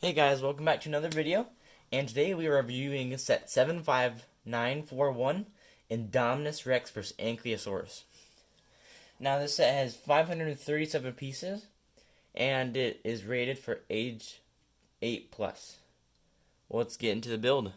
Hey guys, welcome back to another video, and today we are reviewing set 75941, Indominus Rex vs. Ankylosaurus. Now this set has 537 pieces, and it is rated for age 8+. Well, let's get into the build.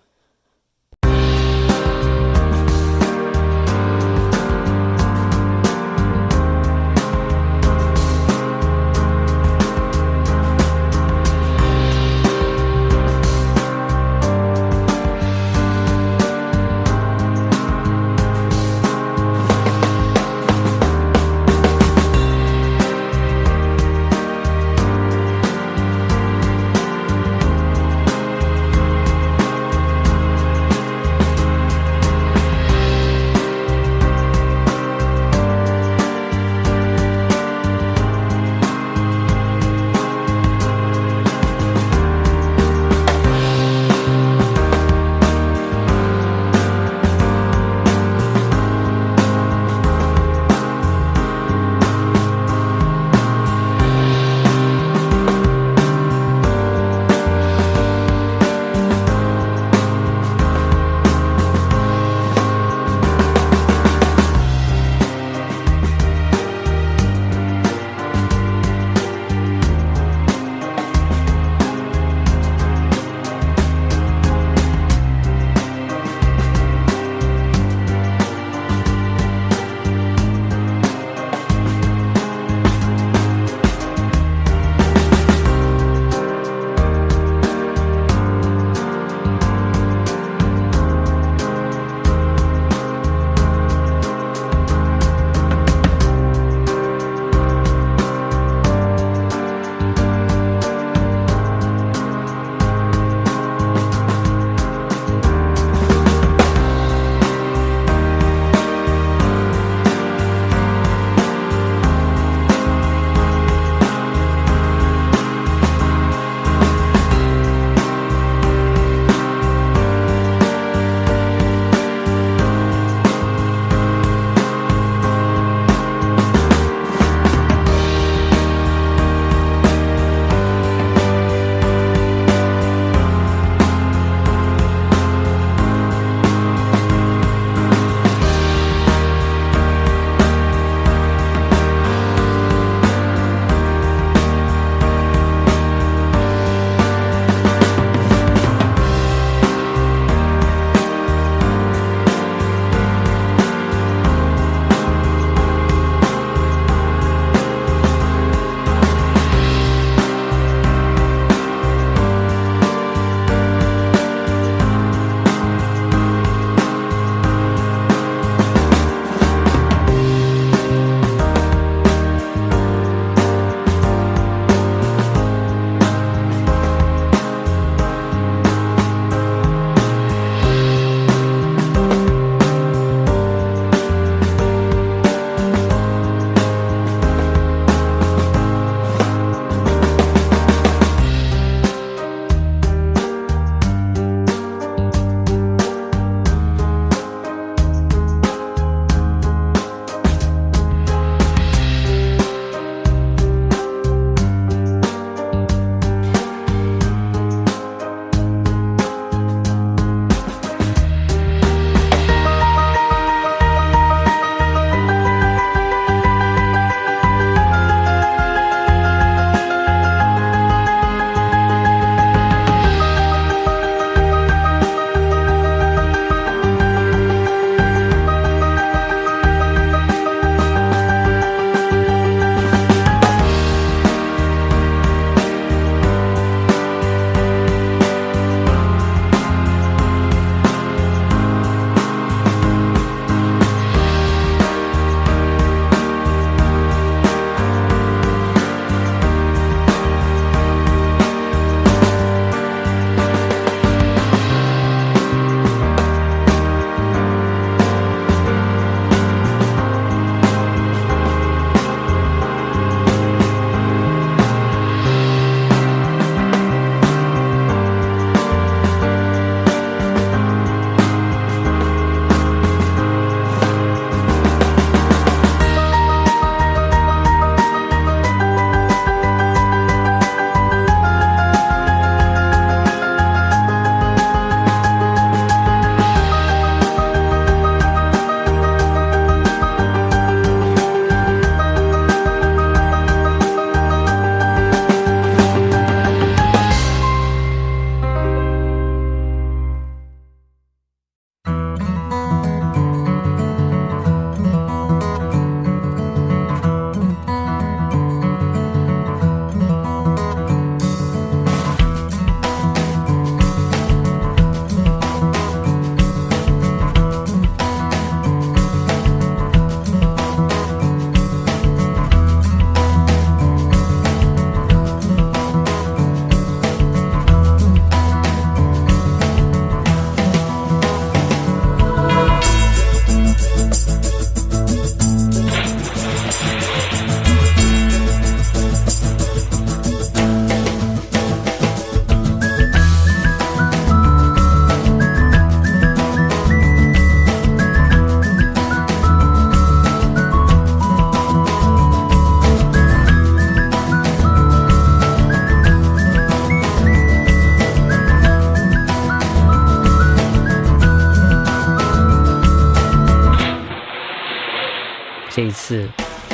这一次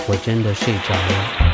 我真的睡着了。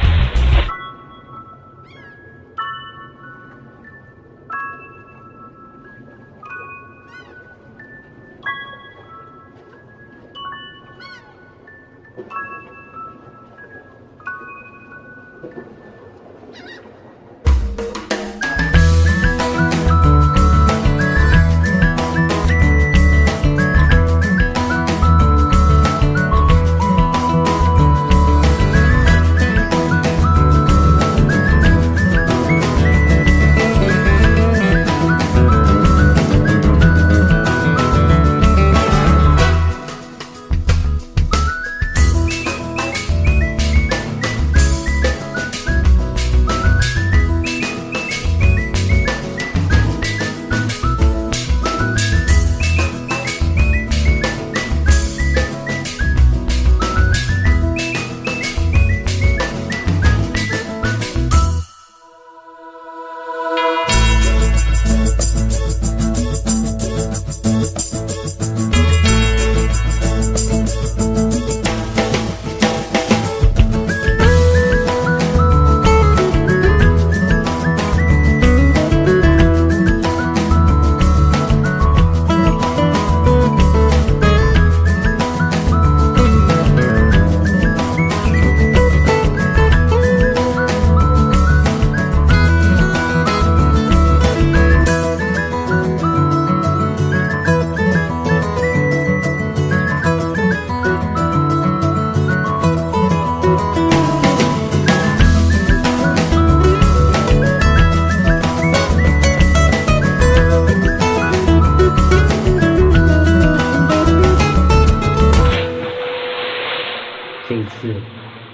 这一次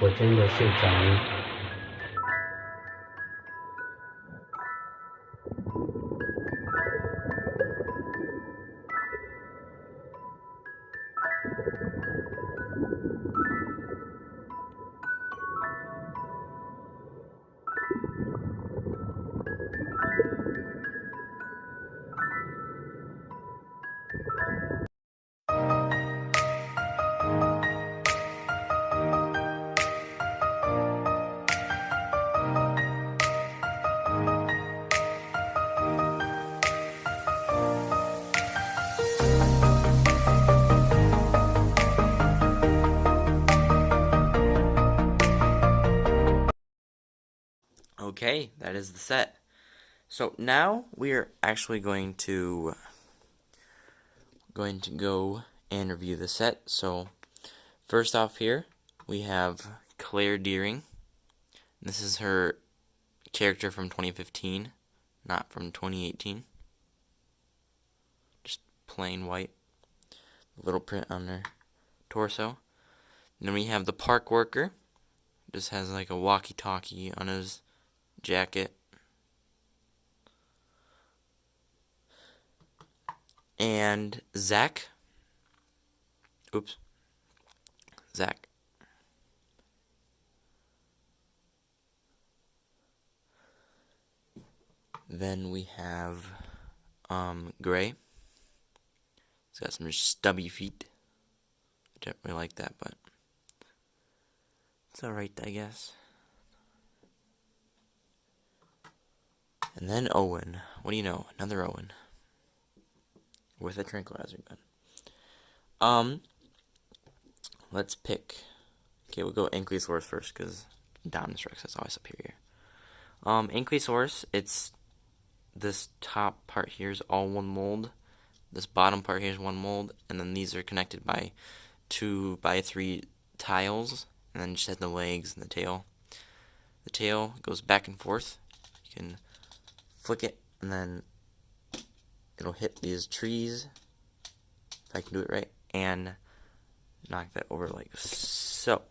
我真的睡着了。Okay, that is the set. So now we are actually going to go and review the set. So first off here we have Claire Deering. This is her character from 2015, not from 2018. Just plain white. Little print on her torso. And then we have the park worker. Just has like a walkie-talkie on his jacket. And Zach. Zach. Then we have Gray. He's got some stubby feet. I don't really like that, but it's alright, I guess. And then Owen. What do you know? Another Owen. With a tranquilizer gun. Let's pick. Okay, we'll go Ankylosaurus first, because Indominus Rex is always superior. Ankylosaurus, it's this top part here is all one mold. This bottom part here is one mold, and then these are connected by 2x3 tiles, and then just has the legs and the tail. The tail goes back and forth. You can flick it, and then it'll hit these trees, if I can do it right, and knock that over like so.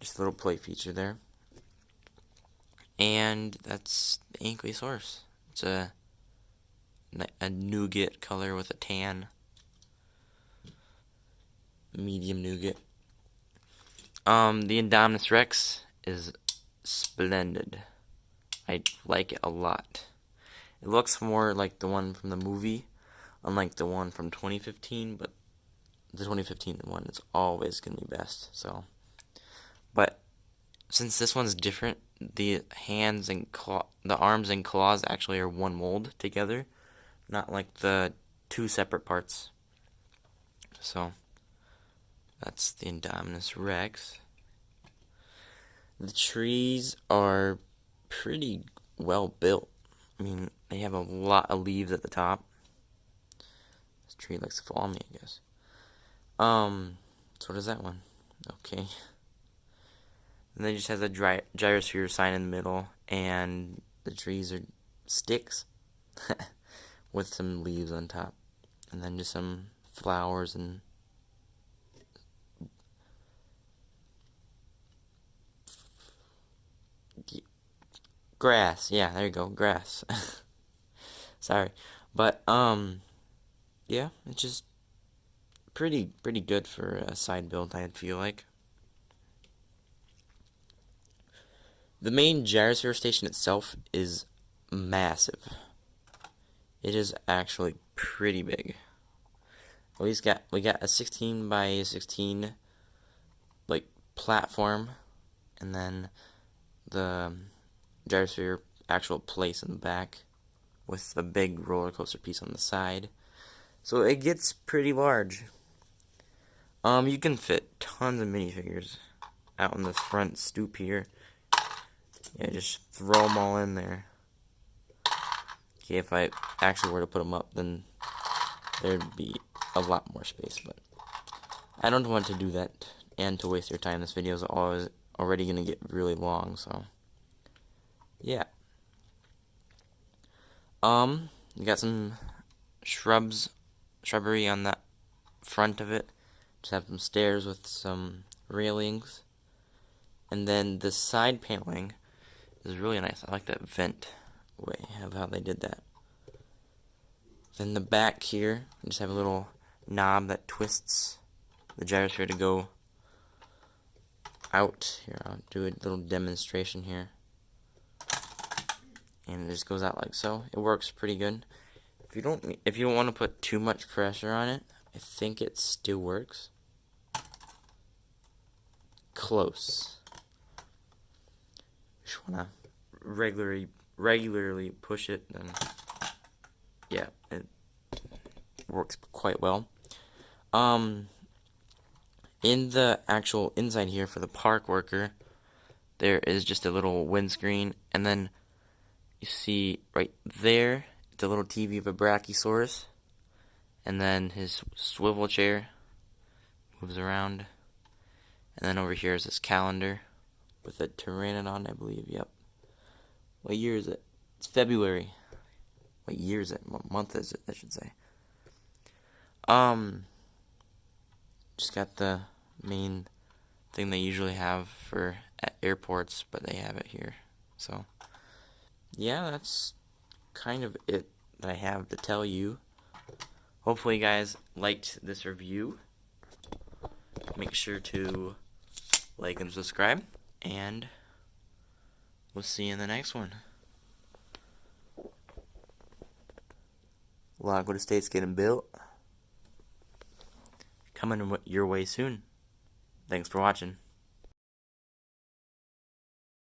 Just a little play feature there. And that's the Ankylosaurus. It's a nougat color with a tan. Medium nougat. The Indominus Rex is splendid. I like it a lot. It looks more like the one from the movie, unlike the one from 2015, but the 2015 one is always going to be best. So, but since this one's different, the hands and the arms and claws actually are one mold together, not like the two separate parts. So that's the Indominus Rex. The trees are pretty well built. I mean, they have a lot of leaves at the top. This tree likes to fall on me, I guess. So does that one. Okay. And then it just has a gyrosphere sign in the middle, and the trees are sticks with some leaves on top, and then just some flowers and grass. Yeah, there you go, grass. Sorry, but yeah, it's just pretty good for a side build, I feel like. The main gyrosphere station itself is massive. It is actually pretty big. We got a 16 by 16 like platform, and then the gyrosphere actual place in the back with the big roller coaster piece on the side. So it gets pretty large. You can fit tons of minifigures out on this front stoop here. Yeah, just throw them all in there. Okay, if I actually were to put them up, then there'd be a lot more space, but I don't want to do that and to waste your time. This video is already going to get really long, so yeah. You got some shrubbery on the front of it. Just have some stairs with some railings, and then the side paneling is really nice. I like that vent way of how they did that. Then the back here, you just have a little knob that twists the gyrosphere to go out. Here, I'll do a little demonstration here. And it just goes out like so. It works pretty good. If you don't want to put too much pressure on it, I think it still works. Close. Just wanna regularly push it, and yeah, it works quite well. In the actual inside here for the park worker, there is just a little windscreen, and then you see right there the little TV of a Brachiosaurus, and then his swivel chair moves around, and then over here is this calendar with a pteranodon, I believe. Yep. What year is it? It's February. What year is it? What month is it, I should say. Just got the main thing they usually have for at airports, but they have it here. So yeah, that's kind of it that I have to tell you. Hopefully you guys liked this review. Make sure to like and subscribe, and we'll see you in the next one. Logwood Estate's getting built. Coming your way soon. Thanks for watching.